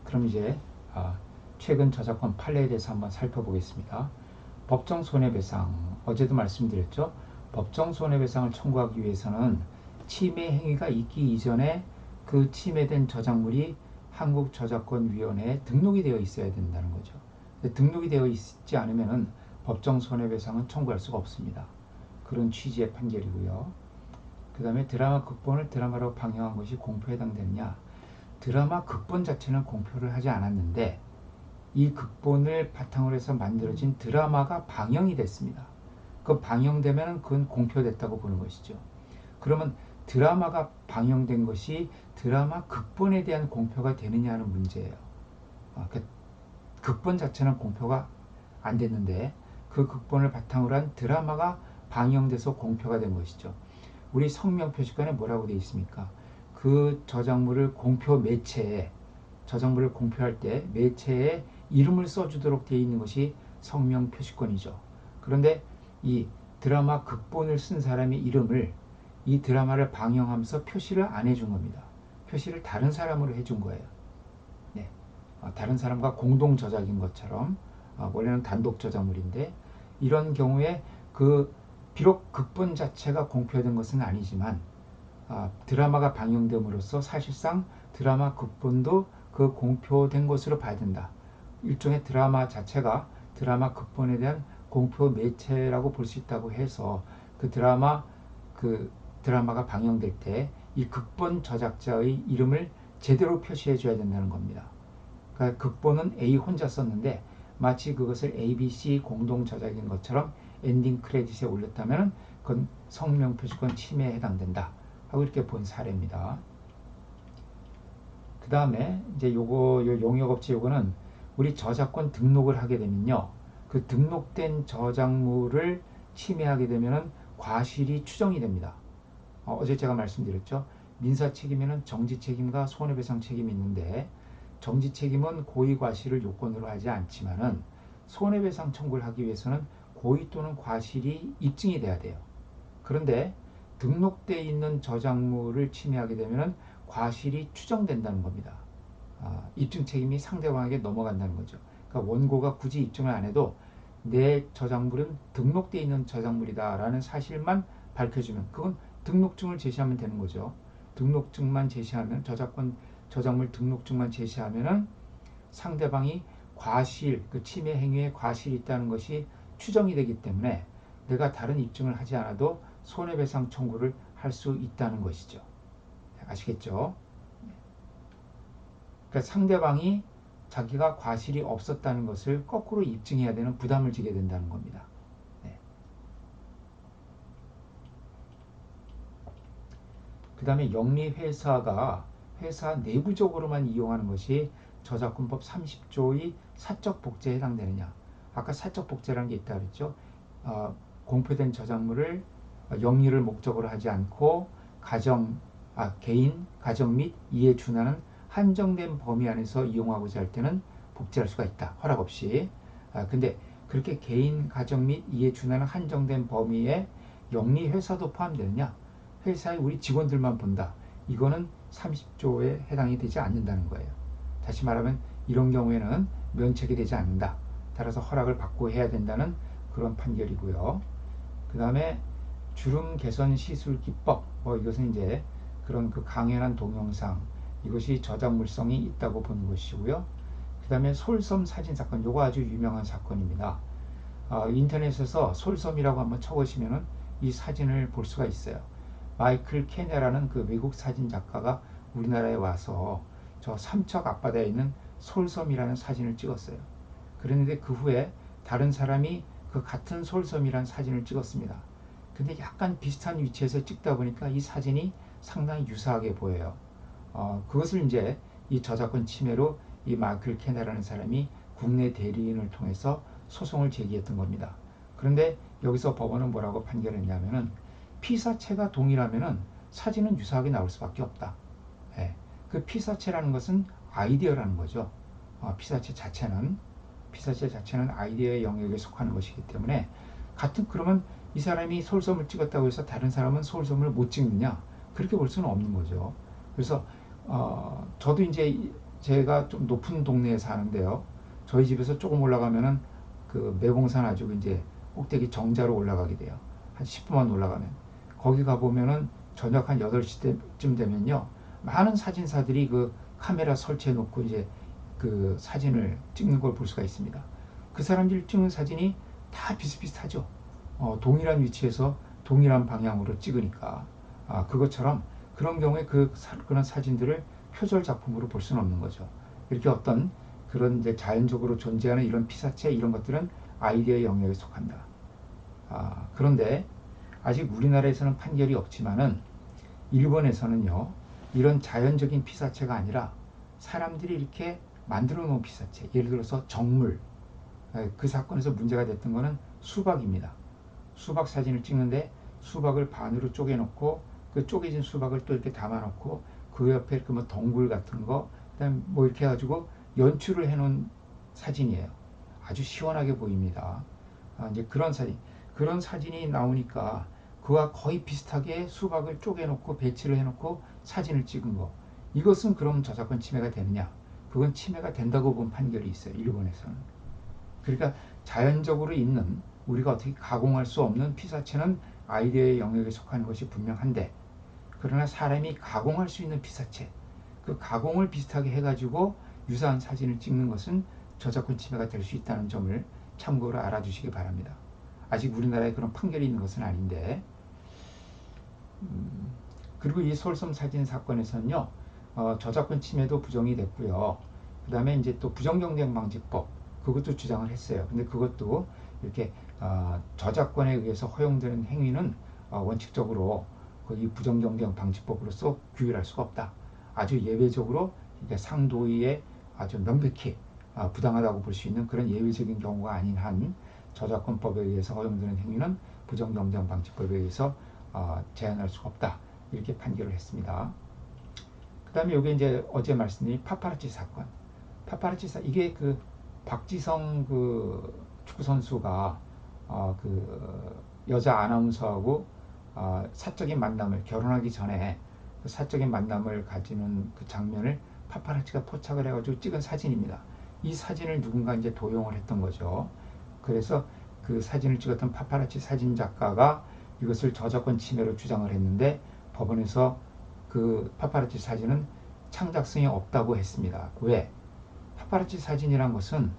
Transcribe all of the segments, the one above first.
그럼 이제 최근 저작권 판례에 대해서 한번 살펴보겠습니다. 법정 손해배상, 어제도 말씀드렸죠. 법정 손해배상을 청구하기 위해서는 침해 행위가 있기 이전에 그 침해된 저작물이 한국저작권위원회에 등록이 되어 있어야 된다는 거죠. 등록이 되어 있지 않으면 법정 손해배상은 청구할 수가 없습니다. 그런 취지의 판결이고요. 그 다음에 드라마 극본을 드라마로 방영한 것이 공표에 해당되느냐. 드라마 극본 자체는 공표를 하지 않았는데 이 극본을 바탕으로 해서 만들어진 드라마가 방영이 됐습니다. 그 방영되면 그건 공표됐다고 보는 것이죠. 그러면 드라마가 방영된 것이 드라마 극본에 대한 공표가 되느냐 하는 문제예요. 그 극본 자체는 공표가 안 됐는데 그 극본을 바탕으로 한 드라마가 방영돼서 공표가 된 것이죠. 우리 성명표시권에 뭐라고 되어 있습니까? 그 저작물을 공표 매체에, 저작물을 공표할 때 매체에 이름을 써주도록 되어 있는 것이 성명표시권이죠. 그런데 이 드라마 극본을 쓴 사람의 이름을 이 드라마를 방영하면서 표시를 안 해준 겁니다. 표시를 다른 사람으로 해준 거예요. 네. 다른 사람과 공동 저작인 것처럼 원래는 단독 저작물인데 이런 경우에 그 비록 극본 자체가 공표된 것은 아니지만 드라마가 방영됨으로써 사실상 드라마 극본도 그 공표된 것으로 봐야 된다. 일종의 드라마 자체가 드라마 극본에 대한 공표 매체라고 볼 수 있다고 해서 그 드라마가 방영될 때 이 극본 저작자의 이름을 제대로 표시해 줘야 된다는 겁니다. 그러니까 극본은 A 혼자 썼는데 마치 그것을 ABC 공동 저작인 것처럼 엔딩 크레딧에 올렸다면 그건 성명표시권 침해에 해당된다 하고 이렇게 본 사례입니다. 그 다음에 이제 요 용역업체 요거는 우리 저작권 등록을 하게 되면요, 그 등록된 저작물을 침해하게 되면은 과실이 추정이 됩니다. 어제 제가 말씀드렸죠. 민사 책임에는 정지 책임과 손해배상 책임이 있는데 정지 책임은 고의 과실을 요건으로 하지 않지만은 손해배상 청구를 하기 위해서는 고의 또는 과실이 입증이 돼야 돼요. 그런데 등록되어 있는 저작물을 침해하게 되면은 과실이 추정된다는 겁니다. 입증 책임이 상대방에게 넘어간다는 거죠. 그러니까 원고가 굳이 입증을 안 해도 내 저작물은 등록되어 있는 저작물이다라는 사실만 밝혀주면 그건 등록증을 제시하면 되는 거죠. 등록증만 제시하면 저작물 등록증만 제시하면은 상대방이 과실, 그 침해 행위에 과실이 있다는 것이 추정이 되기 때문에 내가 다른 입증을 하지 않아도 손해배상 청구를 할 수 있다는 것이죠. 아시겠죠? 그러니까 상대방이 자기가 과실이 없었다는 것을 거꾸로 입증해야 되는 부담을 지게 된다는 겁니다. 네. 그 다음에 영리회사가 회사 내부적으로만 이용하는 것이 저작권법 30조의 사적복제에 해당되느냐. 아까 사적복제라는 게 있다 그랬죠. 공표된 저작물을 영리를 목적으로 하지 않고 개인, 가정 및 이에 준하는 한정된 범위 안에서 이용하고자 할 때는 복제할 수가 있다. 허락 없이. 근데 그렇게 개인, 가정 및 이에 준하는 한정된 범위에 영리회사도 포함되느냐? 회사의 우리 직원들만 본다. 이거는 30조에 해당이 되지 않는다는 거예요. 다시 말하면 이런 경우에는 면책이 되지 않는다. 따라서 허락을 받고 해야 된다는 그런 판결이고요. 그 다음에 주름 개선 시술 기법, 이것은 이제 그런 그 강연한 동영상, 이것이 저작물성이 있다고 보는 것이고요. 그 다음에 솔섬 사진 사건, 요거 아주 유명한 사건입니다. 인터넷에서 솔섬이라고 한번 쳐보시면은 이 사진을 볼 수가 있어요. 마이클 케네라는 그 외국 사진 작가가 우리나라에 와서 저 삼척 앞바다에 있는 솔섬이라는 사진을 찍었어요. 그런데 그 후에 다른 사람이 그 같은 솔섬이라는 사진을 찍었습니다. 근데 약간 비슷한 위치에서 찍다 보니까 이 사진이 상당히 유사하게 보여요. 그것을 이제 이 저작권 침해로 이 마이클 케네라는 사람이 국내 대리인을 통해서 소송을 제기했던 겁니다. 그런데 여기서 법원은 뭐라고 판결했냐면은 피사체가 동일하면은 사진은 유사하게 나올 수밖에 없다. 예. 그 피사체라는 것은 아이디어라는 거죠. 피사체 자체는 아이디어의 영역에 속하는 것이기 때문에 그러면 이 사람이 솔섬을 찍었다고 해서 다른 사람은 솔섬을 못 찍느냐? 그렇게 볼 수는 없는 거죠. 그래서 저도 이제 제가 좀 높은 동네에 사는데요. 저희 집에서 조금 올라가면은 그 매봉산 아주 이제 꼭대기 정자로 올라가게 돼요. 한 10분만 올라가면. 거기 가보면은 저녁 한 8시쯤 되면요. 많은 사진사들이 그 카메라 설치해 놓고 이제 그 사진을 찍는 걸 볼 수가 있습니다. 그 사람들이 찍는 사진이 다 비슷비슷하죠. 동일한 위치에서 동일한 방향으로 찍으니까. 그것처럼 그런 경우에 그런 사진들을 표절 작품으로 볼 수는 없는 거죠. 이렇게 어떤 그런 이제 자연적으로 존재하는 이런 피사체 이런 것들은 아이디어의 영역에 속한다. 그런데 아직 우리나라에서는 판결이 없지만은 일본에서는요, 이런 자연적인 피사체가 아니라 사람들이 이렇게 만들어 놓은 피사체, 예를 들어서 정물, 그 사건에서 문제가 됐던 거는 수박입니다. 수박 사진을 찍는데 수박을 반으로 쪼개놓고 그 쪼개진 수박을 또 이렇게 담아놓고 그 옆에 그 뭐 덩굴 같은 거, 그다음 뭐 이렇게 해가지고 연출을 해놓은 사진이에요. 아주 시원하게 보입니다. 이제 그런 사진이 나오니까 그와 거의 비슷하게 수박을 쪼개놓고 배치를 해놓고 사진을 찍은 거. 이것은 그럼 저작권 침해가 되느냐? 그건 침해가 된다고 본 판결이 있어요. 일본에서는. 그러니까 자연적으로 있는 우리가 어떻게 가공할 수 없는 피사체는 아이디어의 영역에 속하는 것이 분명한데, 그러나 사람이 가공할 수 있는 피사체, 그 가공을 비슷하게 해가지고 유사한 사진을 찍는 것은 저작권 침해가 될 수 있다는 점을 참고로 알아주시기 바랍니다. 아직 우리나라에 그런 판결이 있는 것은 아닌데, 그리고 이 솔섬 사진 사건에서는요, 저작권 침해도 부정이 됐고요. 그 다음에 이제 또 부정경쟁 방지법, 그것도 주장을 했어요. 근데 그것도 이렇게 저작권에 의해서 허용되는 행위는 원칙적으로 이 부정경쟁 방지법으로서 규율할 수가 없다. 아주 예외적으로 이게 상도위에 아주 명백히 부당하다고 볼 수 있는 그런 예외적인 경우가 아닌 한 저작권법에 의해서 허용되는 행위는 부정경쟁 방지법에 의해서 제한할 수가 없다. 이렇게 판결을 했습니다. 그 다음에 이게 이제 어제 말씀드린 파파라치 사건. 이게 그 박지성 그 축구 선수가 그 여자 아나운서하고 사적인 만남을 결혼하기 전에 그 사적인 만남을 가지는 그 장면을 파파라치가 포착을 해가지고 찍은 사진입니다. 이 사진을 누군가 이제 도용을 했던 거죠. 그래서 그 사진을 찍었던 파파라치 사진 작가가 이것을 저작권 침해로 주장을 했는데 법원에서 그 파파라치 사진은 창작성이 없다고 했습니다. 왜? 파파라치 사진이란 것은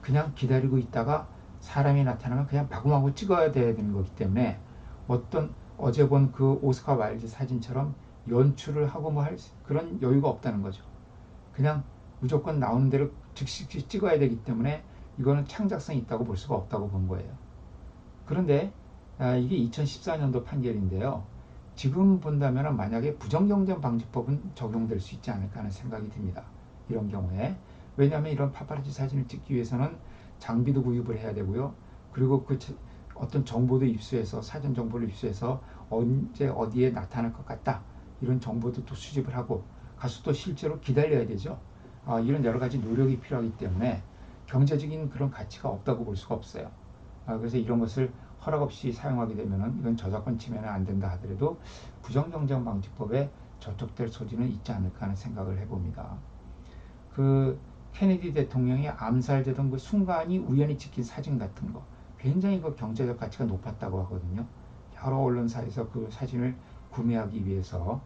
그냥 기다리고 있다가 사람이 나타나면 그냥 마구마구 찍어야 되는 거기 때문에 어떤 어제 본 그 오스카 와일드 사진처럼 연출을 하고 뭐 할 그런 여유가 없다는 거죠. 그냥 무조건 나오는 대로 즉시 찍어야 되기 때문에 이거는 창작성이 있다고 볼 수가 없다고 본 거예요. 그런데 이게 2014년도 판결인데요. 지금 본다면 만약에 부정경쟁 방지법은 적용될 수 있지 않을까 하는 생각이 듭니다. 이런 경우에. 왜냐하면 이런 파파라치 사진을 찍기 위해서는 장비도 구입을 해야 되고요. 그리고 그 어떤 정보도 입수해서 사진 정보를 입수해서 언제 어디에 나타날 것 같다. 이런 정보도 또 수집을 하고 가서 또 실제로 기다려야 되죠. 이런 여러 가지 노력이 필요하기 때문에 경제적인 그런 가치가 없다고 볼 수가 없어요. 그래서 이런 것을 허락 없이 사용하게 되면은 이건 저작권 침해는 안 된다 하더라도 부정경쟁 방지법에 저촉될 소지는 있지 않을까 하는 생각을 해봅니다. 그 케네디 대통령이 암살되던 그 순간이 우연히 찍힌 사진 같은 거 굉장히 그 경제적 가치가 높았다고 하거든요. 여러 언론사에서 그 사진을 구매하기 위해서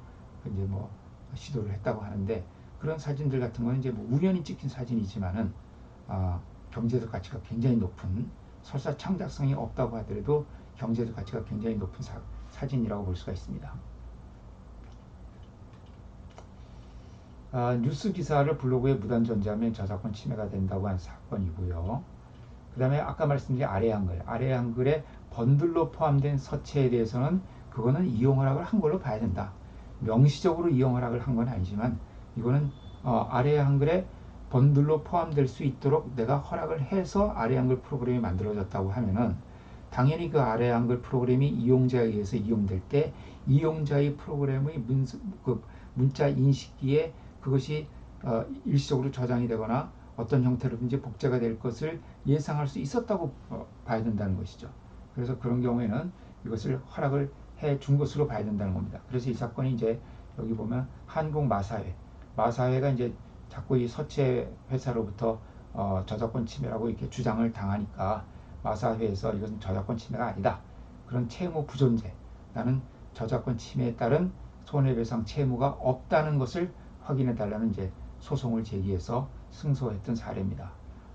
이제 뭐 시도를 했다고 하는데 그런 사진들 같은 거는 이제 뭐 우연히 찍힌 사진이지만은 경제적 가치가 굉장히 높은 설사 창작성이 없다고 하더라도 경제적 가치가 굉장히 높은 사진이라고 볼 수가 있습니다. 뉴스 기사를 블로그에 무단 전제하면 저작권 침해가 된다고 한 사건이고요. 그 다음에 아까 말씀드린 아래 한글에 번들로 포함된 서체에 대해서는 그거는 이용 허락을 한 걸로 봐야 된다. 명시적으로 이용 허락을 한 건 아니지만 이거는 아래 한글에 번들로 포함될 수 있도록 내가 허락을 해서 아래 한글 프로그램이 만들어졌다고 하면은 당연히 그 아래 한글 프로그램이 이용자에 의해서 이용될 때 이용자의 프로그램의 문자 인식기에 그것이 일시적으로 저장이 되거나 어떤 형태로든지 복제가 될 것을 예상할 수 있었다고 봐야 된다는 것이죠. 그래서 그런 경우에는 이것을 허락을 해 준 것으로 봐야 된다는 겁니다. 그래서 이 사건이 이제 여기 보면 한국 마사회가 이제 자꾸 이 서체 회사로부터 저작권 침해라고 이렇게 주장을 당하니까 마사회에서 이것은 저작권 침해가 아니다. 그런 채무 부존재, 나는 저작권 침해에 따른 손해배상 채무가 없다는 것을 확인해 달라는 이제 소송을 제기해서 승소했던 사례입니다.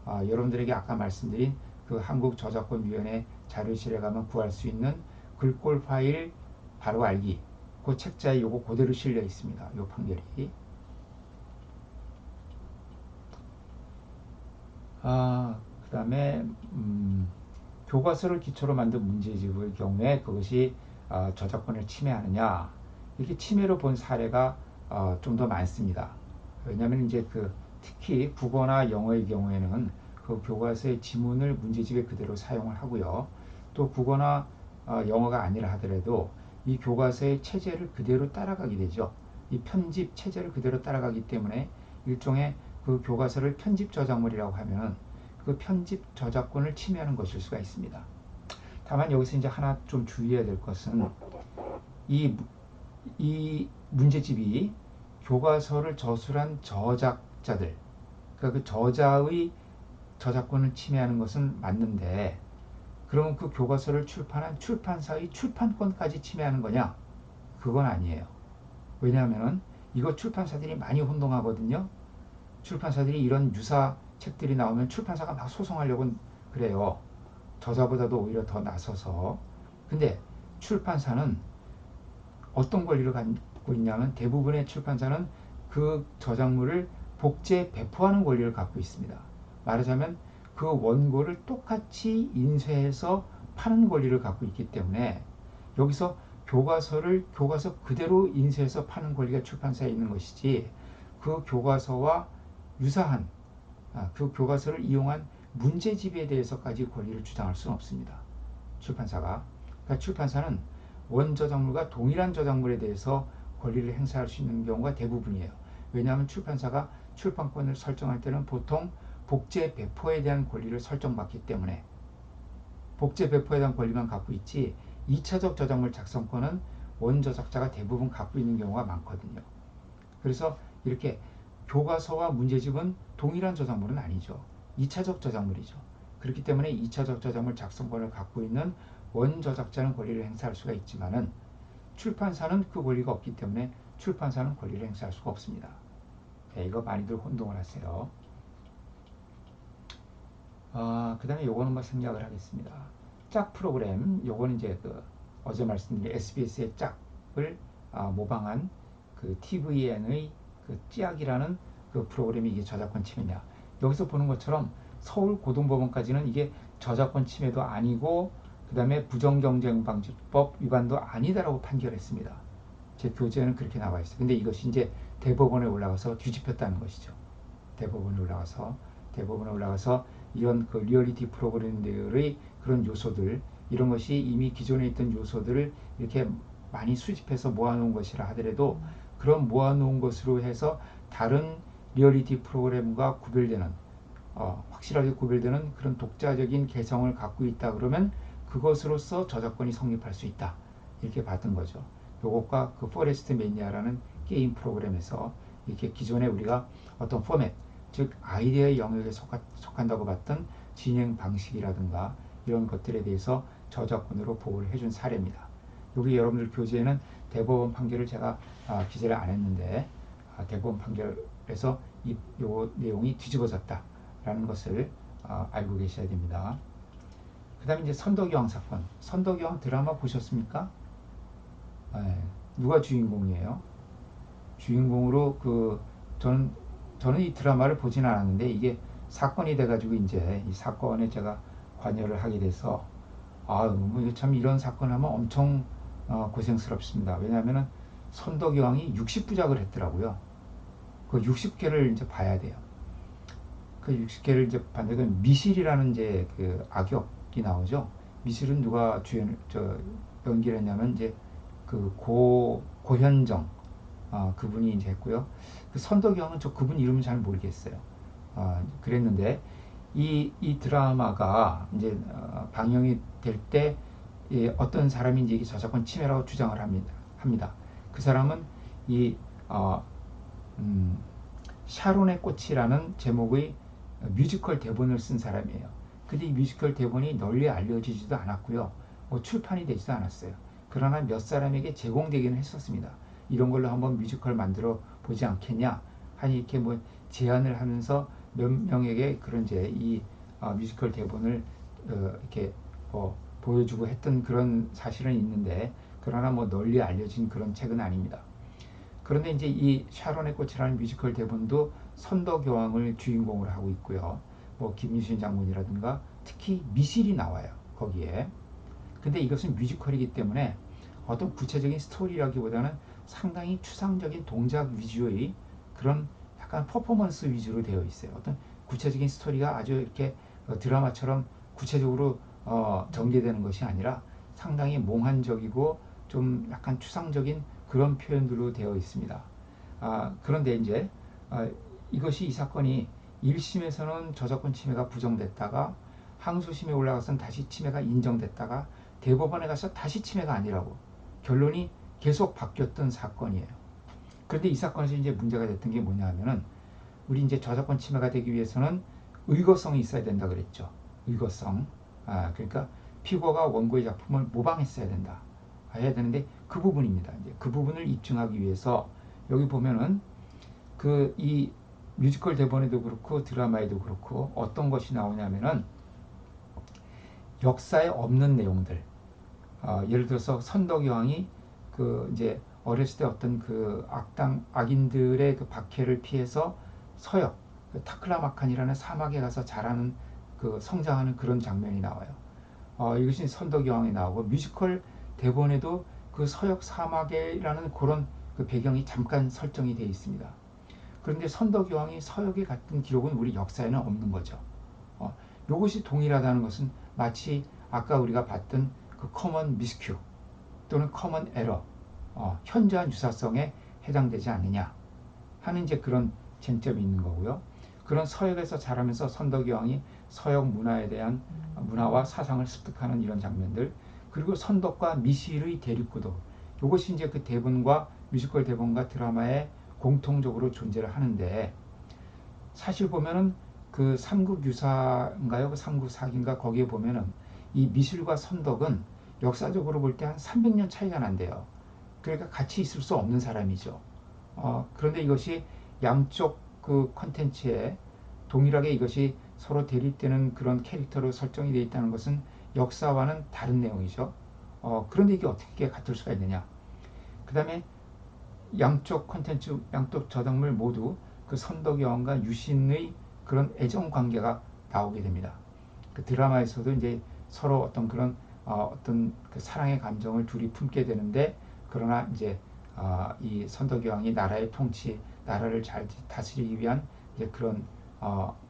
여러분들에게 아까 말씀드린 그 한국저작권위원회 자료실에 가면 구할 수 있는 글꼴 파일 바로 알기, 그 책자에 요거 그대로 실려 있습니다. 요 판결이. 그 다음에 교과서를 기초로 만든 문제집의 경우에 그것이 저작권을 침해하느냐, 이렇게 침해로 본 사례가 좀 더 많습니다. 왜냐하면 이제 특히 국어나 영어의 경우에는 그 교과서의 지문을 문제집에 그대로 사용을 하고요. 또 국어나 영어가 아니라 하더라도 이 교과서의 체제를 그대로 따라가게 되죠. 이 편집 체제를 그대로 따라가기 때문에 일종의 그 교과서를 편집 저작물이라고 하면 그 편집 저작권을 침해하는 것일 수가 있습니다. 다만 여기서 이제 하나 좀 주의해야 될 것은 이, 이 문제집이 교과서를 저술한 저작자들, 그러니까 그 저자의 저작권을 침해하는 것은 맞는데, 그러면 그 교과서를 출판한 출판사의 출판권까지 침해하는 거냐? 그건 아니에요. 왜냐하면 이거 출판사들이 많이 혼동하거든요. 출판사들이 이런 유사 책들이 나오면 출판사가 막 소송하려고 그래요. 저자보다도 오히려 더 나서서. 근데 출판사는 어떤 권리를 갖고 있냐면, 대부분의 출판사는 그 저작물을 복제 배포하는 권리를 갖고 있습니다. 말하자면 그 원고를 똑같이 인쇄해서 파는 권리를 갖고 있기 때문에 여기서 교과서 그대로 인쇄해서 파는 권리가 출판사에 있는 것이지, 그 교과서와 유사한 그 교과서를 이용한 문제집에 대해서까지 권리를 주장할 수는 없습니다. 출판사가. 그러니까 출판사는 원저작물과 동일한 저작물에 대해서 권리를 행사할 수 있는 경우가 대부분이에요. 왜냐하면 출판사가 출판권을 설정할 때는 보통 복제 배포에 대한 권리를 설정받기 때문에 복제 배포에 대한 권리만 갖고 있지 2차적 저작물 작성권은 원저작자가 대부분 갖고 있는 경우가 많거든요. 그래서 이렇게 교과서와 문제집은 동일한 저작물은 아니죠. 2차적 저작물이죠. 그렇기 때문에 2차적 저작물 작성권을 갖고 있는 원저작자는 권리를 행사할 수가 있지만은 출판사는 그 권리가 없기 때문에 출판사는 권리를 행사할 수가 없습니다. 네, 이거 많이들 혼동을 하세요. 그 다음에 요거는 뭐 생략을 하겠습니다. 짝 프로그램, 요거는 이제 어제 말씀드린 SBS의 짝을 모방한 그 TVN의 그 찌약이라는 그 프로그램이 이게 저작권 침해냐. 여기서 보는 것처럼 서울고등법원까지는 이게 저작권 침해도 아니고 그 다음에 부정경쟁방지법 위반도 아니다라고 판결했습니다. 제 교재에는 그렇게 나와 있어요. 근데 이것이 이제 대법원에 올라가서 뒤집혔다는 것이죠. 대법원에 올라가서 이런 그 리얼리티 프로그램들의 그런 요소들, 이런 것이 이미 기존에 있던 요소들을 이렇게 많이 수집해서 모아놓은 것이라 하더라도 그런 모아놓은 것으로 해서 다른 리얼리티 프로그램과 구별되는 확실하게 구별되는 그런 독자적인 개성을 갖고 있다 그러면 그것으로서 저작권이 성립할 수 있다, 이렇게 봤던 거죠. 요것과 그 포레스트 매니아라는 게임 프로그램에서 이렇게 기존에 우리가 어떤 포맷, 즉 아이디어의 영역에 속한다고 봤던 진행 방식이라든가 이런 것들에 대해서 저작권으로 보호를 해준 사례입니다. 여기 여러분들 교재에는 대법원 판결을 제가 기재를 안 했는데 대법원 판결에서 요 내용이 뒤집어졌다라는 것을 알고 계셔야 됩니다. 그 다음에 이제 선덕여왕 사건. 선덕여왕 드라마 보셨습니까? 네. 누가 주인공이에요? 주인공으로 저는 이 드라마를 보진 않았는데 이게 사건이 돼가지고 이제 이 사건에 제가 관여를 하게 돼서 뭐 참 이런 사건 하면 엄청 고생스럽습니다. 왜냐하면은 선덕여왕이 60부작을 했더라고요. 그 60개를 이제 봐야 돼요. 그 60개를 이제 봤는데 미실이라는 이제 그 악역이 나오죠. 미실은 누가 연기를 했냐면 이제 그 고현정 그분이 이제 했고요. 그 선덕여왕은 그분 이름은 잘 모르겠어요. 그랬는데 이 드라마가 이제 방영이 될 때 어떤 사람이 이제 이게 저작권 침해라고 주장을 합니다. 그 사람은 이 샤론의 꽃이라는 제목의 뮤지컬 대본을 쓴 사람이에요. 근데 이 뮤지컬 대본이 널리 알려지지도 않았고요. 뭐 출판이 되지도 않았어요. 그러나 몇 사람에게 제공되기는 했었습니다. 이런 걸로 한번 뮤지컬 만들어 보지 않겠냐 하니 이렇게 뭐 제안을 하면서 몇 명에게 그런 이제 이 뮤지컬 대본을 이렇게 보여주고 했던 그런 사실은 있는데, 그러나 뭐 널리 알려진 그런 책은 아닙니다. 그런데 이제 이 샤론의 꽃이라는 뮤지컬 대본도 선덕여왕을 주인공으로 하고 있고요. 뭐 김유신 장군이라든가 특히 미실이 나와요, 거기에. 근데 이것은 뮤지컬이기 때문에 어떤 구체적인 스토리라기보다는 상당히 추상적인 동작 위주의 그런 약간 퍼포먼스 위주로 되어 있어요. 어떤 구체적인 스토리가 아주 이렇게 드라마처럼 구체적으로 전개되는 것이 아니라 상당히 몽환적이고 좀 약간 추상적인 그런 표현들로 되어 있습니다. 그런데 이제 이것이 이 사건이 1심에서는 저작권 침해가 부정됐다가 항소심에 올라가서는 다시 침해가 인정됐다가 대법원에 가서 다시 침해가 아니라고 결론이 계속 바뀌었던 사건이에요. 그런데 이 사건에서 이제 문제가 됐던 게 뭐냐 하면은, 우리 이제 저작권 침해가 되기 위해서는 의거성이 있어야 된다 그랬죠. 의거성. 그러니까 피고가 원고의 작품을 모방했어야 된다. 해야 되는데 그 부분입니다. 이제 그 부분을 입증하기 위해서 여기 보면은 그 이 뮤지컬 대본에도 그렇고 드라마에도 그렇고 어떤 것이 나오냐면은 역사에 없는 내용들. 예를 들어서 선덕여왕이 그 이제 어렸을 때 어떤 그 악인들의 그 박해를 피해서 서역 그 타클라마칸이라는 사막에 가서 자라는 그 성장하는 그런 장면이 나와요. 이것이 선덕여왕에 나오고 뮤지컬 대본에도 그 서역 사막이라는 그런 그 배경이 잠깐 설정이 되어 있습니다. 그런데 선덕여왕이 서역에 갔던 기록은 우리 역사에는 없는 거죠. 이것이 동일하다는 것은 마치 아까 우리가 봤던 그 커먼 미스큐 또는 커먼 에러, 현저한 유사성에 해당되지 않느냐 하는 이제 그런 쟁점이 있는 거고요. 그런 서역에서 자라면서 선덕여왕이 서역 문화에 대한 문화와 사상을 습득하는 이런 장면들, 그리고 선덕과 미실의 대립구도, 이것이 이제 그 대본과 뮤지컬 대본과 드라마에 공통적으로 존재를 하는데, 사실 보면은 그 삼국유사인가요? 그 삼국사기인가 거기에 보면은 이 미실과 선덕은 역사적으로 볼 때 한 300년 차이가 난대요. 그러니까 같이 있을 수 없는 사람이죠. 그런데 이것이 양쪽 그 컨텐츠에 동일하게 이것이 서로 대립되는 그런 캐릭터로 설정이 되어 있다는 것은 역사와는 다른 내용이죠. 그런데 이게 어떻게 같을 수가 있느냐? 그 다음에 양쪽 컨텐츠, 양쪽 저작물 모두 그 선덕여왕과 유신의 그런 애정 관계가 나오게 됩니다. 그 드라마에서도 이제 서로 어떤 그런 어떤 그 사랑의 감정을 둘이 품게 되는데, 그러나 이제 이 선덕여왕이 나라의 통치, 나라를 잘 다스리기 위한 이제 그런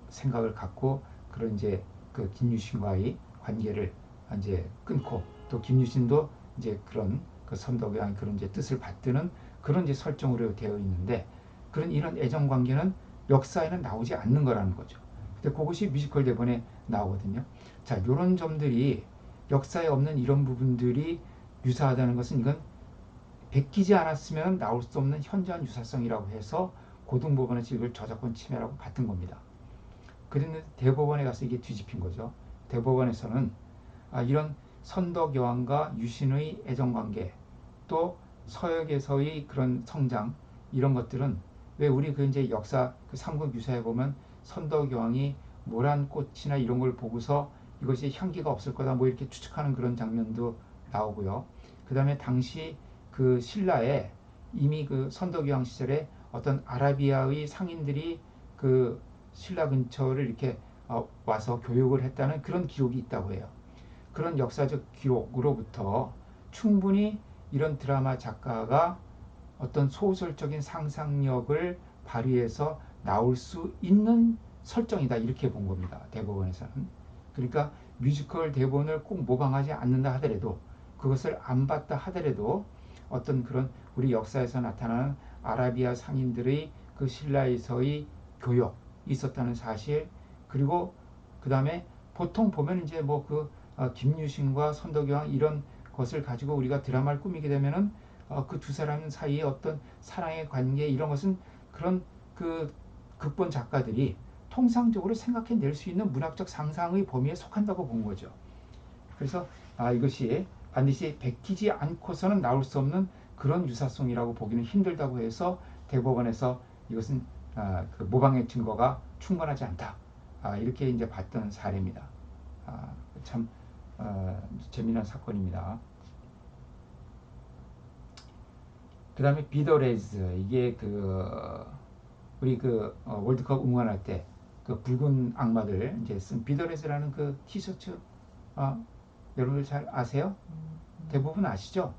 생각을 갖고 그런 이제 그 김유신과의 관계를 이제 끊고, 또 김유신도 이제 그런 그 선덕여왕의 그런 이제 뜻을 받드는 그런 이제 설정으로 되어 있는데, 그런 이런 애정 관계는 역사에는 나오지 않는 거라는 거죠. 근데 그것이 뮤지컬 대본에 나오거든요. 자, 이런 점들이 역사에 없는 이런 부분들이 유사하다는 것은 이건 베끼지 않았으면 나올 수 없는 현저한 유사성이라고 해서 고등법원에서 이걸 저작권 침해라고 받은 겁니다. 그런데 대법원에 가서 이게 뒤집힌 거죠. 대법원에서는 이런 선덕여왕과 유신의 애정관계, 또 서역에서의 그런 성장, 이런 것들은 왜 우리 그 이제 역사 그 삼국 유사에 보면 선덕여왕이 모란 꽃이나 이런 걸 보고서 이것이 향기가 없을 거다 뭐 이렇게 추측하는 그런 장면도 나오고요. 그 다음에 당시 그 신라에 이미 그 선덕여왕 시절에 어떤 아라비아의 상인들이 그 신라 근처를 이렇게 와서 교육을 했다는 그런 기록이 있다고 해요. 그런 역사적 기록으로부터 충분히 이런 드라마 작가가 어떤 소설적인 상상력을 발휘해서 나올 수 있는 설정이다, 이렇게 본 겁니다, 대법원에서는. 그러니까 뮤지컬 대본을 꼭 모방하지 않는다 하더라도, 그것을 안 봤다 하더라도 어떤 그런 우리 역사에서 나타나는 아라비아 상인들의 그 신라에서의 교역이 있었다는 사실, 그리고 그 다음에 보통 보면 이제 뭐그 김유신과 선덕여왕 이런 것을 가지고 우리가 드라마를 꾸미게 되면은 그 두 사람 사이의 어떤 사랑의 관계 이런 것은 그런 그 극본 작가들이 통상적으로 생각해낼 수 있는 문학적 상상의 범위에 속한다고 본 거죠. 그래서 이것이 반드시 베끼지 않고서는 나올 수 없는 그런 유사성이라고 보기는 힘들다고 해서 대법원에서 이것은 그 모방의 증거가 충분하지 않다. 이렇게 이제 봤던 사례입니다. 참 재미난 사건입니다. 그 다음에 비더레즈, 이게 우리 월드컵 응원할 때 그 붉은 악마들 이제 쓴 비더레즈라는 그 티셔츠, 여러분들 잘 아세요? 대부분 아시죠?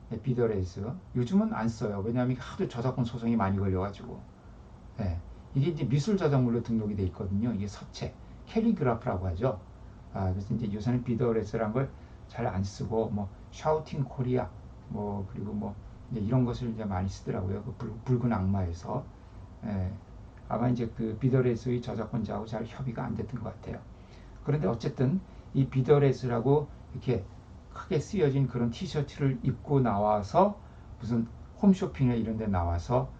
네, 비더레즈. 요즘은 안 써요. 왜냐하면 하도 저작권 소송이 많이 걸려가지고. 네, 이게 이제 미술 저작물로 등록이 돼 있거든요. 이게 서체, 캘리그라프라고 하죠. 그래서 이제 요새는 비더레즈라는 걸 잘 안 쓰고 뭐 샤우팅 코리아, 뭐 그리고 뭐 이제 이런 것을 이제 많이 쓰더라고요. 그 붉은 악마에서. 예, 아마 이제 그 비더레스의 저작권자하고 잘 협의가 안 됐던 것 같아요. 그런데 어쨌든 이 비더레스라고 이렇게 크게 쓰여진 그런 티셔츠를 입고 나와서 무슨 홈쇼핑이나 이런 데 나와서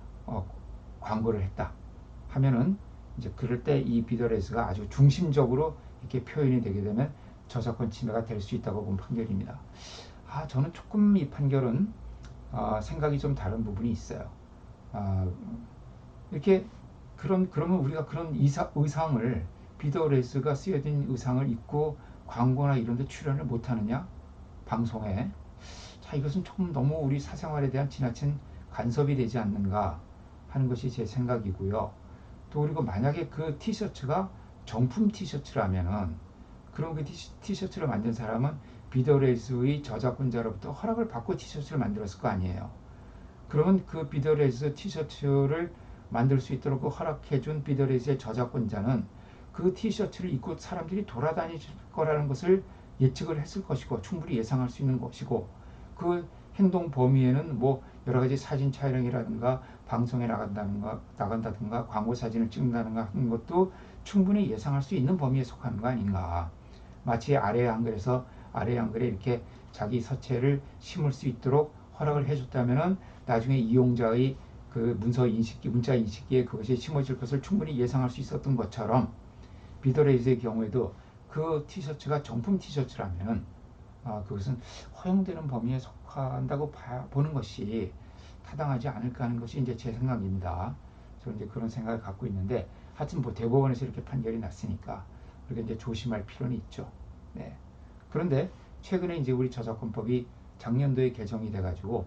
광고를 했다 하면은 이제 그럴 때 이 비더레스가 아주 중심적으로 이렇게 표현이 되게 되면 저작권 침해가 될 수 있다고 본 판결입니다. 저는 조금 이 판결은 생각이 좀 다른 부분이 있어요. 이렇게 그러면 우리가 그런 의상을 비더레스가 쓰여진 의상을 입고 광고나 이런 데 출연을 못 하느냐? 방송에. 이것은 조금 너무 우리 사생활에 대한 지나친 간섭이 되지 않는가 하는 것이 제 생각이고요. 또 그리고 만약에 그 티셔츠가 정품 티셔츠라면은 그런 그 티셔츠를 만든 사람은 비더레스의 저작권자로부터 허락을 받고 티셔츠를 만들었을 거 아니에요. 그러면 그 비더레스 티셔츠를 만들 수 있도록 그 허락해준 비더레스의 저작권자는 그 티셔츠를 입고 사람들이 돌아다닐 거라는 것을 예측을 했을 것이고 충분히 예상할 수 있는 것이고 그 행동 범위에는 뭐 여러 가지 사진 촬영이라든가 방송에 나간다든가 광고 사진을 찍는다든가 하는 것도 충분히 예상할 수 있는 범위에 속하는 거 아닌가. 마치 아래 한글에 이렇게 자기 서체를 심을 수 있도록 허락을 해줬다면은 나중에 이용자의 그 문자 인식기에 그것이 심어질 것을 충분히 예상할 수 있었던 것처럼 비더레이즈의 경우에도 그 티셔츠가 정품 티셔츠라면 그것은 허용되는 범위에 속한다고 보는 것이 타당하지 않을까 하는 것이 이제 제 생각입니다. 저는 이제 그런 생각을 갖고 있는데 하여튼 뭐 대법원에서 이렇게 판결이 났으니까 우리가 이제 조심할 필요는 있죠. 네. 그런데 최근에 이제 우리 저작권법이 작년도에 개정이 돼가지고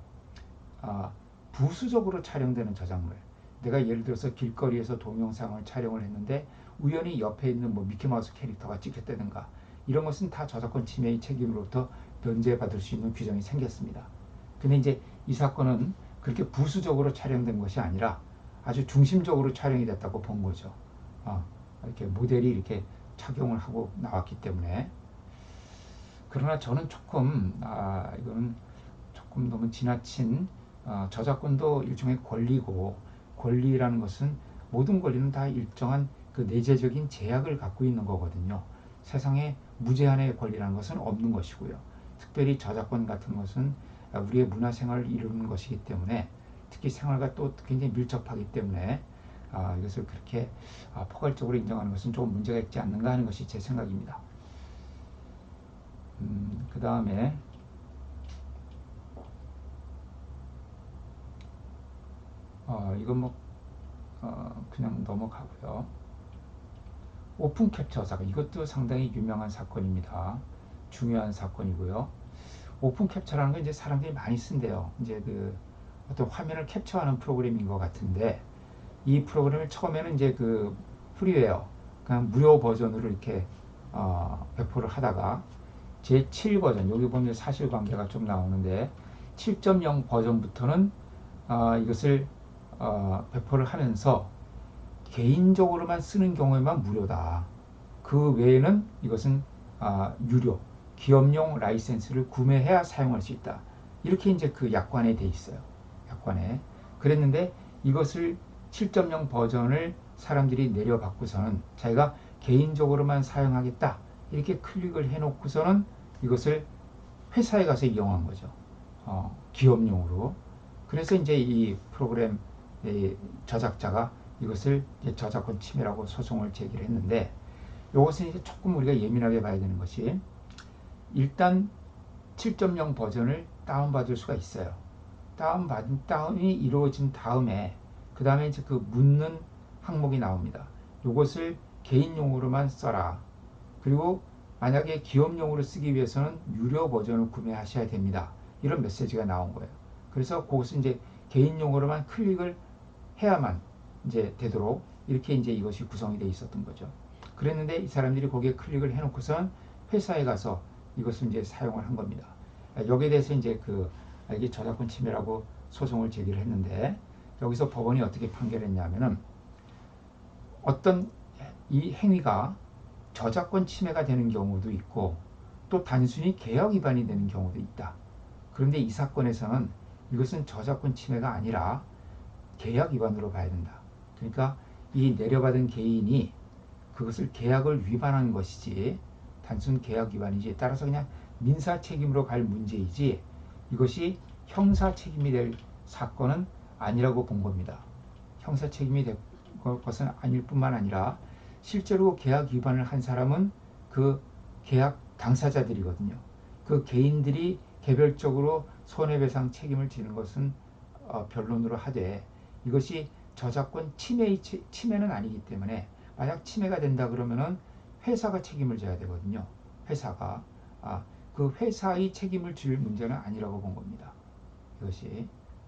부수적으로 촬영되는 저작물. 내가 예를 들어서 길거리에서 동영상을 촬영을 했는데 우연히 옆에 있는 뭐 미키마우스 캐릭터가 찍혔다든가 이런 것은 다 저작권 침해의 책임으로부터 면제받을 수 있는 규정이 생겼습니다. 근데 이제 이 사건은 그렇게 부수적으로 촬영된 것이 아니라 아주 중심적으로 촬영이 됐다고 본 거죠. 이렇게 모델이 이렇게 착용을 하고 나왔기 때문에. 그러나 저는 조금 이거는 조금 너무 지나친 저작권도 일종의 권리고 권리라는 것은 모든 권리는 다 일정한 그 내재적인 제약을 갖고 있는 거거든요. 세상에 무제한의 권리라는 것은 없는 것이고요. 특별히 저작권 같은 것은 우리의 문화생활을 이루는 것이기 때문에 특히 생활과 또 굉장히 밀접하기 때문에 이것을 그렇게 포괄적으로 인정하는 것은 조금 문제가 있지 않는가 하는 것이 제 생각입니다. 그 다음에 이건 뭐 그냥 넘어가고요. 오픈 캡처 사건, 이것도 상당히 유명한 사건입니다. 중요한 사건이고요. 오픈 캡처라는 건 이제 사람들이 많이 쓴대요. 이제 그 어떤 화면을 캡처하는 프로그램인 것 같은데 이 프로그램을 처음에는 이제 그 프리웨어, 그냥 무료 버전으로 이렇게 배포를 하다가 제7 버전, 여기 보면 사실관계가 좀 나오는데 7.0 버전부터는 이것을 배포를 하면서 개인적으로만 쓰는 경우에만 무료다. 그 외에는 이것은 유료, 기업용 라이센스를 구매해야 사용할 수 있다. 이렇게 이제 그 약관에 돼 있어요. 약관에. 그랬는데 이것을 7.0 버전을 사람들이 내려받고서는 자기가 개인적으로만 사용하겠다. 이렇게 클릭을 해놓고서는 이것을 회사에 가서 이용한 거죠. 기업용으로. 그래서 이제 이 프로그램 저작자가 이것을 이제 저작권 침해라고 소송을 제기를 했는데, 이것은 이제 조금 우리가 예민하게 봐야 되는 것이, 일단 7.0 버전을 다운받을 수가 있어요. 다운이 이루어진 다음에 그 다음에 이제 그 묻는 항목이 나옵니다. 이것을 개인용으로만 써라. 그리고 만약에 기업용으로 쓰기 위해서는 유료 버전을 구매하셔야 됩니다. 이런 메시지가 나온 거예요. 그래서 그것은 이제 개인용으로만 클릭을 해야만 이제 되도록 이렇게 이제 이것이 구성이 되어 있었던 거죠. 그랬는데 이 사람들이 거기에 클릭을 해놓고선 회사에 가서 이것을 이제 사용을 한 겁니다. 여기에 대해서 이제 이게 저작권 침해라고 소송을 제기를 했는데, 여기서 법원이 어떻게 판결했냐면은, 어떤 이 행위가 저작권 침해가 되는 경우도 있고 또 단순히 계약 위반이 되는 경우도 있다. 그런데 이 사건에서는 이것은 저작권 침해가 아니라 계약 위반으로 봐야 된다. 그러니까 이 내려받은 개인이 그것을 계약을 위반한 것이지 단순 계약 위반이지, 따라서 그냥 민사 책임으로 갈 문제이지 이것이 형사 책임이 될 사건은 아니라고 본 겁니다. 형사 책임이 될 것은 아닐 뿐만 아니라 실제로 계약 위반을 한 사람은 그 계약 당사자들이거든요. 그 개인들이 개별적으로 손해배상 책임을 지는 것은 변론으로 하되, 이것이 저작권 침해는 아니기 때문에 만약 침해가 된다 그러면은 회사가 책임을 져야 되거든요. 회사가 그 회사의 책임을 질 문제는 아니라고 본 겁니다. 이것이.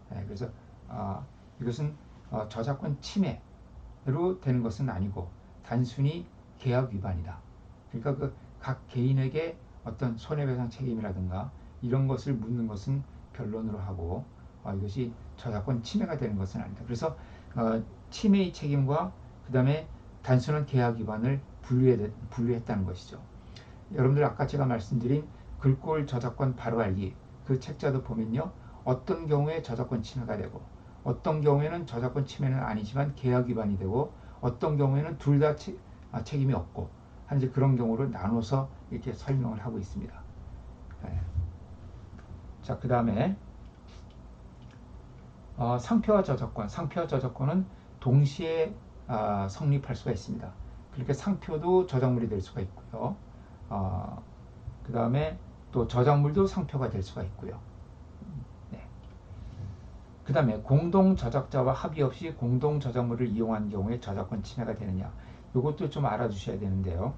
그래서 이것은 저작권 침해로 되는 것은 아니고 단순히 계약 위반이다. 그러니까 그 각 개인에게 어떤 손해배상 책임이라든가 이런 것을 묻는 것은 변론으로 하고, 이것이 저작권 침해가 되는 것은 아니다. 그래서 침해의 책임과 그 다음에 단순한 계약 위반을 분류했다는 것이죠. 여러분들 아까 제가 말씀드린 글꼴 저작권 바로 알기 그 책자도 보면요, 어떤 경우에 저작권 침해가 되고 어떤 경우에는 저작권 침해는 아니지만 계약 위반이 되고 어떤 경우에는 둘 다 책임이 없고 하는 그런 경우를 나눠서 이렇게 설명을 하고 있습니다. 자, 그 다음에 상표와 저작권은 동시에 성립할 수가 있습니다. 그렇게 상표도 저작물이 될 수가 있고요. 그 다음에 또 저작물도 상표가 될 수가 있고요. 네. 그 다음에 공동 저작자와 합의 없이 공동 저작물을 이용한 경우에 저작권 침해가 되느냐, 이것도 좀 알아주셔야 되는데요.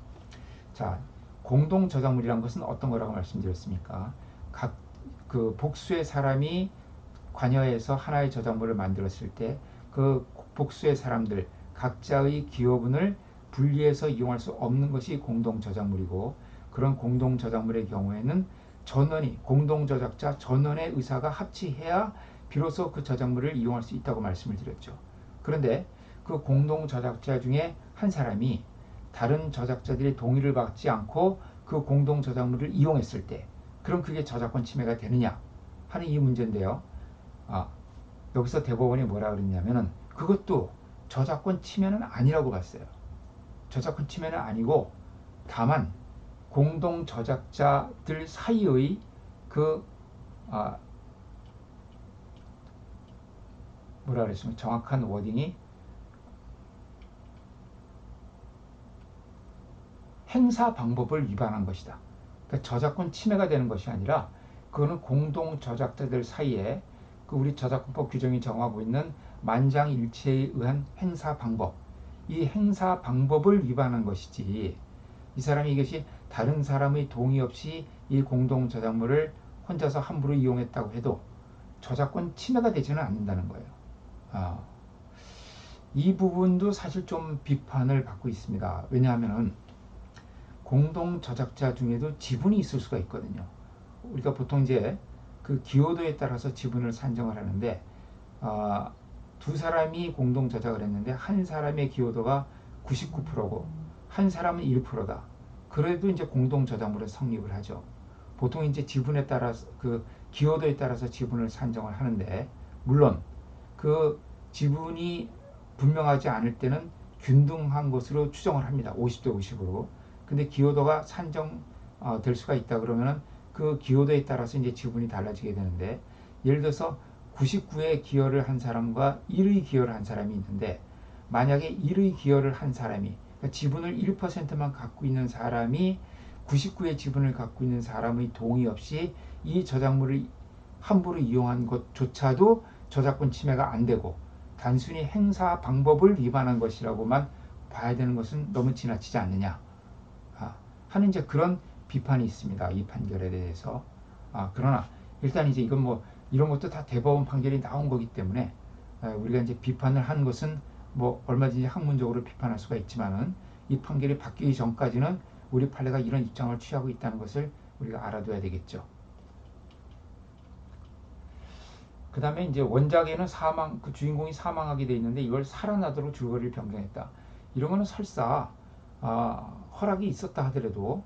자, 공동 저작물이란 것은 어떤 거라고 말씀드렸습니까? 각 그 복수의 사람이 관여해서 하나의 저작물을 만들었을 때 그 복수의 사람들 각자의 기여분을 분리해서 이용할 수 없는 것이 공동 저작물이고, 그런 공동 저작물의 경우에는 공동 저작자 전원의 의사가 합치해야 비로소 그 저작물을 이용할 수 있다고 말씀을 드렸죠. 그런데 그 공동 저작자 중에 한 사람이 다른 저작자들의 동의를 받지 않고 그 공동 저작물을 이용했을 때, 그럼 그게 저작권 침해가 되느냐 하는 이 문제인데요. 여기서 대법원이 뭐라 그랬냐면은 그것도 저작권 침해는 아니라고 봤어요. 저작권 침해는 아니고 다만 공동 저작자들 사이의 그 뭐라 그랬습니까? 정확한 워딩이 행사 방법을 위반한 것이다. 그러니까 저작권 침해가 되는 것이 아니라 그거는 공동 저작자들 사이에 그 우리 저작권법 규정이 정하고 있는 만장일치에 의한 행사 방법, 이 행사 방법을 위반한 것이지, 이 사람이 이것이 다른 사람의 동의 없이 이 공동 저작물을 혼자서 함부로 이용했다고 해도 저작권 침해가 되지는 않는다는 거예요. 이 부분도 사실 좀 비판을 받고 있습니다. 왜냐하면 공동 저작자 중에도 지분이 있을 수가 있거든요. 우리가 보통 이제 그 기여도에 따라서 지분을 산정을 하는데, 두 사람이 공동 저작을 했는데 한 사람의 기여도가 99%고 한 사람은 1%다. 그래도 이제 공동 저작물은 성립을 하죠. 보통 이제 지분에 따라서 그 기여도에 따라서 지분을 산정을 하는데, 물론 그 지분이 분명하지 않을 때는 균등한 것으로 추정을 합니다. 50대 50으로. 근데 기여도가 산정될 수가 있다 그러면은 그 기여도에 따라서 이제 지분이 달라지게 되는데, 예를 들어서 99의 기여를 한 사람과 1의 기여를 한 사람이 있는데, 만약에 1의 기여를 한 사람이, 그러니까 지분을 1%만 갖고 있는 사람이 99의 지분을 갖고 있는 사람의 동의 없이 이 저작물을 함부로 이용한 것조차도 저작권 침해가 안 되고 단순히 행사 방법을 위반한 것이라고만 봐야 되는 것은 너무 지나치지 않느냐 하는 이제 그런 비판이 있습니다. 이 판결에 대해서. 그러나 일단 이제 이건 뭐 이런 것도 다 대법원 판결이 나온 거기 때문에 우리가 이제 비판을 하는 것은 뭐 얼마든지 학문적으로 비판할 수가 있지만은 이 판결이 바뀌기 전까지는 우리 판례가 이런 입장을 취하고 있다는 것을 우리가 알아둬야 되겠죠. 그 다음에 이제 원작에는 그 주인공이 사망하게 돼 있는데 이걸 살아나도록 줄거리를 변경했다. 이런 거는 설사 허락이 있었다 하더라도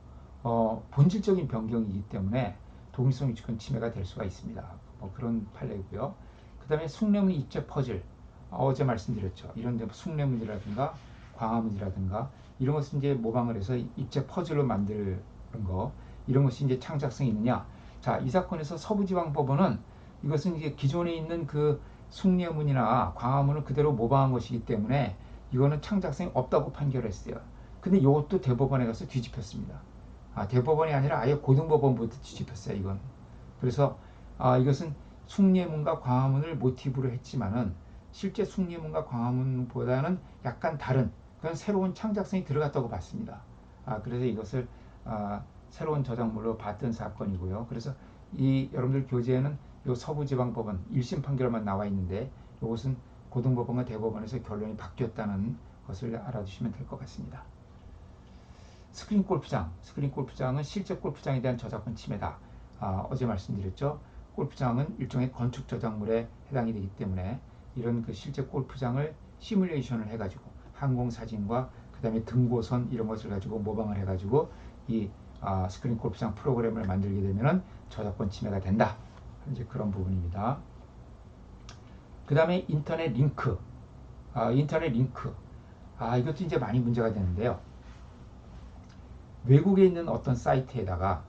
본질적인 변경이기 때문에 독립성 유지권 침해가 될 수가 있습니다. 뭐 그런 판례고요. 그 다음에 숭례문 입체 퍼즐 어제 말씀드렸죠. 이런 데 숭례문이라든가 광화문이라든가 이런 것을 이제 모방을 해서 입체 퍼즐로 만드는 거 이런 것이 이제 창작성이 있느냐? 자, 이 사건에서 서부지방법원은 이것은 이제 기존에 있는 그 숭례문이나 광화문을 그대로 모방한 것이기 때문에 이거는 창작성이 없다고 판결했어요. 근데 이것도 대법원에 가서 뒤집혔습니다. 대법원이 아니라 아예 고등법원부터 뒤집혔어요. 이건. 그래서 이것은 숭례문과 광화문을 모티브로 했지만은 실제 숭례문과 광화문보다는 약간 다른 그런 새로운 창작성이 들어갔다고 봤습니다. 그래서 이것을 새로운 저작물로 봤던 사건이고요. 그래서 이 여러분들 교재에는 이 서부지방법원 1심 판결만 나와 있는데 이것은 고등법원과 대법원에서 결론이 바뀌었다는 것을 알아두시면 될 것 같습니다. 스크린 골프장은 실제 골프장에 대한 저작권 침해다. 어제 말씀드렸죠. 골프장은 일종의 건축 저작물에 해당이 되기 때문에 이런 그 실제 골프장을 시뮬레이션을 해가지고 항공사진과 그 다음에 등고선 이런 것을 가지고 모방을 해가지고 이 스크린 골프장 프로그램을 만들게 되면 저작권 침해가 된다. 이제 그런 부분입니다. 그 다음에 인터넷 링크. 이것도 이제 많이 문제가 되는데요. 외국에 있는 어떤 사이트에다가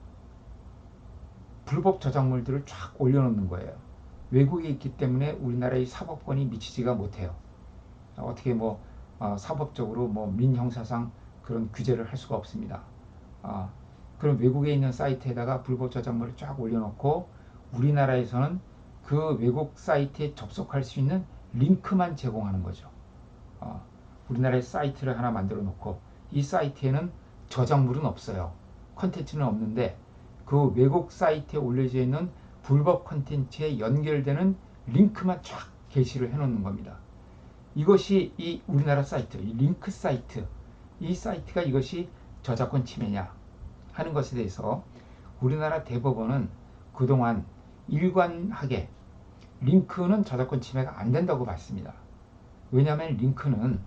불법 저작물들을 쫙 올려놓는 거예요. 외국에 있기 때문에 우리나라의 사법권이 미치지가 못해요. 어떻게 뭐 사법적으로 뭐 민형사상 그런 규제를 할 수가 없습니다. 그럼 외국에 있는 사이트에다가 불법 저작물을 쫙 올려놓고 우리나라에서는 그 외국 사이트에 접속할 수 있는 링크만 제공하는 거죠. 우리나라의 사이트를 하나 만들어 놓고 이 사이트에는 저작물은 없어요. 컨텐츠는 없는데 그 외국 사이트에 올려져 있는 불법 컨텐츠에 연결되는 링크만 쫙 게시를 해놓는 겁니다. 이것이 이 우리나라 사이트, 이 링크 사이트, 이 사이트가 이것이 저작권 침해냐 하는 것에 대해서 우리나라 대법원은 그동안 일관하게 링크는 저작권 침해가 안 된다고 봤습니다. 왜냐하면 링크는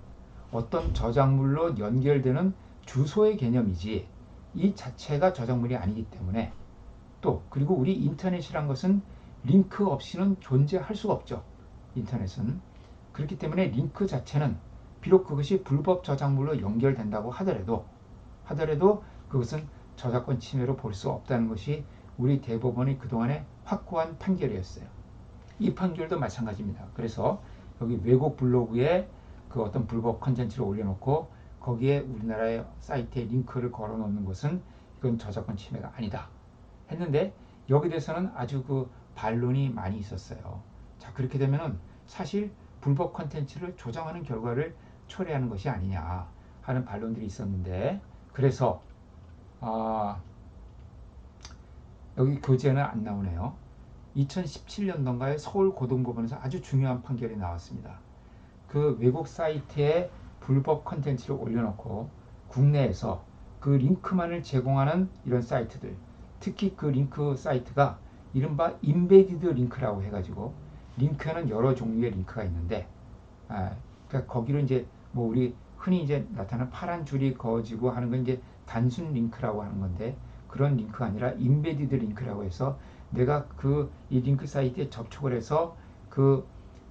어떤 저작물로 연결되는 주소의 개념이지 이 자체가 저작물이 아니기 때문에 또 그리고 우리 인터넷이란 것은 링크 없이는 존재할 수가 없죠. 인터넷은. 그렇기 때문에 링크 자체는 비록 그것이 불법 저작물로 연결된다고 하더라도 그것은 저작권 침해로 볼 수 없다는 것이 우리 대법원의 그동안의 확고한 판결이었어요. 이 판결도 마찬가지입니다. 그래서 여기 외국 블로그에 그 어떤 불법 컨텐츠를 올려놓고 거기에 우리나라의 사이트에 링크를 걸어놓는 것은 이건 저작권 침해가 아니다 했는데 여기 대해서는 아주 그 반론이 많이 있었어요. 자, 그렇게 되면은 사실 불법 컨텐츠를 조정하는 결과를 초래하는 것이 아니냐 하는 반론들이 있었는데 그래서 여기 교재는 안 나오네요. 2017년도인가에 서울고등법원에서 아주 중요한 판결이 나왔습니다. 그 외국 사이트에 불법 컨텐츠를 올려놓고 국내에서 그 링크만을 제공하는 이런 사이트들, 특히 그 링크 사이트가 이른바 인베디드 링크라고 해가지고 링크에는 여러 종류의 링크가 있는데 그러니까 거기로 이제 뭐 우리 흔히 이제 나타나는 파란 줄이 그어지고 하는 건 이제 단순 링크라고 하는 건데 그런 링크가 아니라 인베디드 링크라고 해서 내가 그 이 링크 사이트에 접촉을 해서 그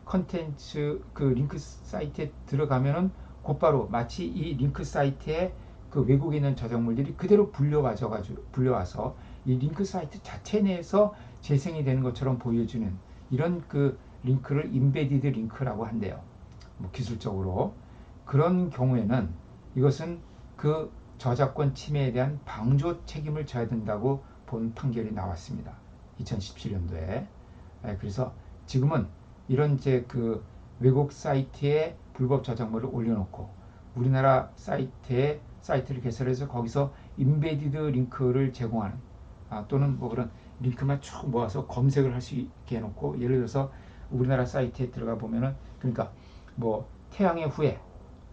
컨텐츠 그 링크 사이트에 들어가면은 곧바로 마치 이 링크 사이트에 그 외국에 있는 저작물들이 그대로 불려와서 이 링크 사이트 자체 내에서 재생이 되는 것처럼 보여주는 이런 그 링크를 인베디드 링크라고 한대요. 뭐 기술적으로. 그런 경우에는 이것은 그 저작권 침해에 대한 방조 책임을 져야 된다고 본 판결이 나왔습니다. 2017년도에. 그래서 지금은 이런 이제 그 외국 사이트에 불법 저작물을 올려놓고 우리나라 사이트를 개설해서 거기서 인베디드 링크를 제공하는 또는 뭐 그런 링크만 쭉 모아서 검색을 할 수 있게 해놓고 예를 들어서 우리나라 사이트에 들어가 보면은 그러니까 뭐 태양의 후예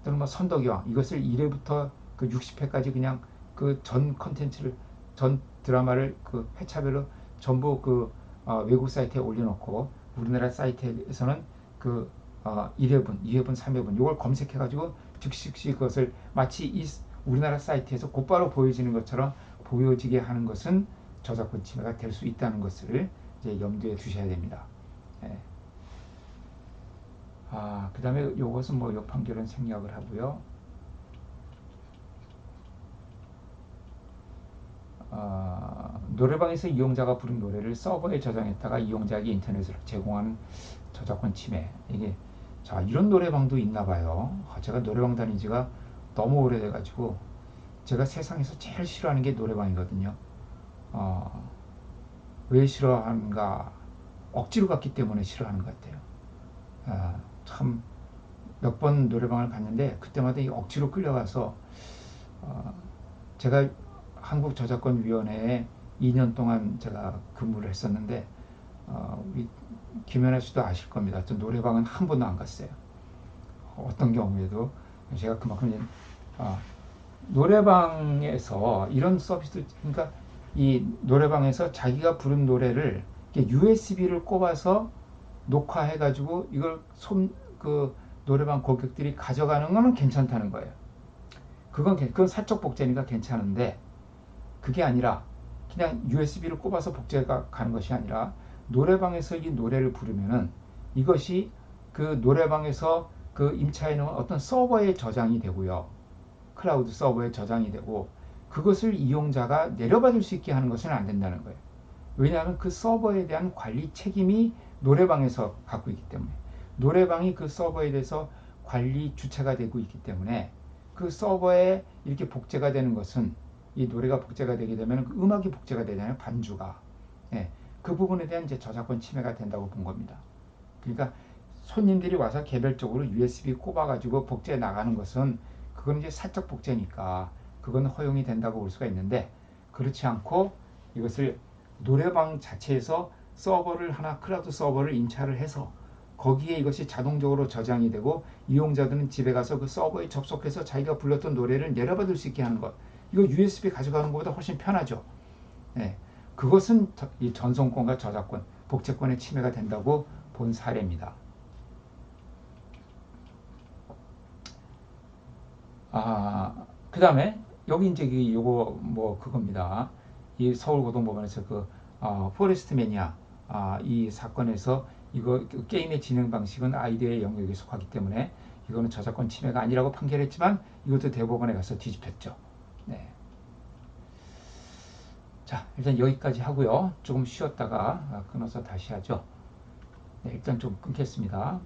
또는 뭐 선덕여왕 이것을 1회부터 그 60회까지 그냥 그 전 컨텐츠를 전 드라마를 그 회차별로 전부 그 외국 사이트에 올려놓고 우리나라 사이트에서는 그 1회분, 2회분, 3회분 이걸 검색해가지고 즉시 그것을 마치 이 우리나라 사이트에서 곧바로 보여지는 것처럼 보여지게 하는 것은 저작권 침해가 될 수 있다는 것을 이제 염두에 두셔야 됩니다. 예. 그 다음에 요것은 뭐 요 판결은 생략을 하고요. 노래방에서 이용자가 부른 노래를 서버에 저장했다가 이용자에게 인터넷으로 제공하는 저작권 침해. 이게 자 이런 노래방도 있나 봐요. 제가 노래방 다닌 지가 너무 오래돼가지고 제가 세상에서 제일 싫어하는 게 노래방이거든요. 왜 싫어하는가? 억지로 갔기 때문에 싫어하는 것 같아요. 참 몇 번 노래방을 갔는데 그때마다 이 억지로 끌려가서 제가 한국저작권위원회에 2년 동안 제가 근무를 했었는데 우리 김연아 씨도 아실 겁니다. 저 노래방은 한 번도 안 갔어요. 어떤 경우에도 제가 그만큼 노래방에서 이런 서비스 그러니까 이 노래방에서 자기가 부른 노래를 USB를 꼽아서 녹화해가지고 이걸 그 노래방 고객들이 가져가는 거는 괜찮다는 거예요. 그건 사적 복제니까 괜찮은데 그게 아니라 그냥 USB를 꼽아서 복제가 가는 것이 아니라 노래방에서 이 노래를 부르면은 이것이 그 노래방에서 그 임차해 놓은 어떤 서버에 저장이 되고요. 클라우드 서버에 저장이 되고 그것을 이용자가 내려받을 수 있게 하는 것은 안 된다는 거예요. 왜냐하면 그 서버에 대한 관리 책임이 노래방에서 갖고 있기 때문에 노래방이 그 서버에 대해서 관리 주체가 되고 있기 때문에 그 서버에 이렇게 복제가 되는 것은 이 노래가 복제가 되게 되면 그 음악이 복제가 되잖아요. 반주가. 예, 그 부분에 대한 이제 저작권 침해가 된다고 본 겁니다. 그러니까 손님들이 와서 개별적으로 USB 꼽아가지고 복제해 나가는 것은 그건 이제 사적 복제니까 그건 허용이 된다고 볼 수가 있는데 그렇지 않고 이것을 노래방 자체에서 서버를 하나 클라우드 서버를 인차를 해서 거기에 이것이 자동적으로 저장이 되고 이용자들은 집에 가서 그 서버에 접속해서 자기가 불렀던 노래를 내려받을 수 있게 하는 것 이거 USB 가져가는 것보다 훨씬 편하죠. 네. 그것은 이 전송권과 저작권, 복제권의 침해가 된다고 본 사례입니다. 그 다음에 여기 이제 요거 뭐 그겁니다. 이 서울고등법원에서 그 포레스트 매니아 이 사건에서 이거 그 게임의 진행 방식은 아이디어의 영역에 속하기 때문에 이거는 저작권 침해가 아니라고 판결했지만 이것도 대법원에 가서 뒤집혔죠. 네. 자, 일단 여기까지 하고요. 조금 쉬었다가 끊어서 다시 하죠. 네, 일단 좀 끊겠습니다.